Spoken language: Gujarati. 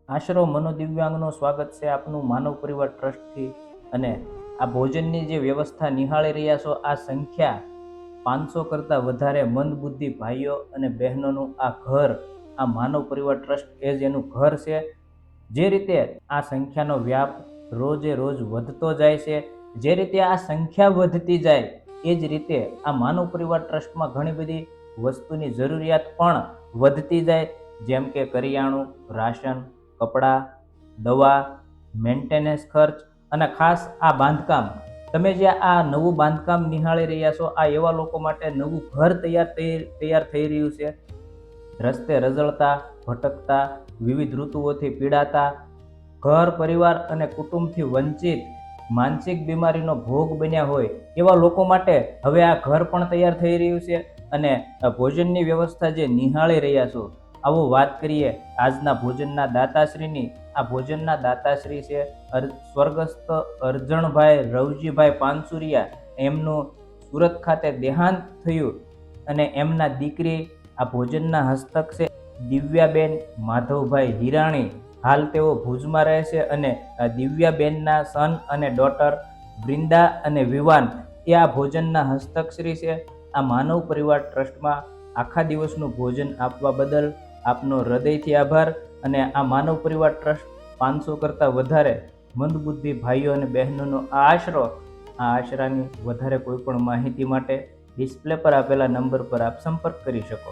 આશરો મનોદિવ્યાંગનું સ્વાગત છે આપનું માનવ પરિવાર ટ્રસ્ટથી। અને આ ભોજનની જે વ્યવસ્થા નિહાળી રહ્યા છો, આ સંખ્યા 500 કરતાં વધારે મંદબુદ્ધિ ભાઈઓ અને બહેનોનું આ ઘર, આ માનવ પરિવાર ટ્રસ્ટ એ જ એનું ઘર છે। જે રીતે આ સંખ્યાનો વ્યાપ રોજે રોજ વધતો જાય છે, જે રીતે આ સંખ્યા વધતી જાય એ જ રીતે આ માનવ પરિવાર ટ્રસ્ટમાં ઘણી બધી વસ્તુની જરૂરિયાત પણ વધતી જાય, જેમ કે કરિયાણું, રાશન, કપડાં, દવા, મેન્ટેનન્સ ખર્ચ અને ખાસ આ બાંધકામ। તમે જે આ નવું બાંધકામ નિહાળી રહ્યા છો, આ એવા લોકો માટે નવું ઘર તૈયાર થઈ રહ્યું છે। રસ્તે રઝળતા, ભટકતા, વિવિધ ઋતુઓથી પીડાતા, ઘર પરિવાર અને કુટુંબથી વંચિત, માનસિક બીમારીનો ભોગ બન્યા હોય એવા લોકો માટે હવે આ ઘર પણ તૈયાર થઈ રહ્યું છે। અને ભોજનની વ્યવસ્થા જે નિહાળી રહ્યા છો, આવો વાત કરીએ આજના ભોજનના દાતાશ્રીની। આ ભોજનના દાતાશ્રી છે સ્વર્ગસ્થ અરજણભાઈ રવજીભાઈ પાનસુરિયા। એમનું સુરત ખાતે દેહાંત થયું અને એમના દીકરી આ ભોજનના હસ્તક છે દિવ્યાબેન માધવભાઈ હિરાણી। હાલ તેઓ ભુજમાં રહે છે અને દિવ્યાબેનના સન અને ડોટર વૃંદા અને વિવાન એ આ ભોજનના હસ્તકશ્રી છે। આ માનવ પરિવાર ટ્રસ્ટમાં આખા દિવસનું ભોજન આપવા બદલ આપનો હૃદયથી આભાર। અને આ માનવ પરિવાર ટ્રસ્ટ 500 કરતાં વધારે મંદબુદ્ધિ ભાઈઓ અને બહેનોનો આ આશરો, આ આશરાની વધારે કોઈ પણ માહિતી માટે ડિસ્પ્લે પર આપેલા નંબર પર આપ સંપર્ક કરી શકો।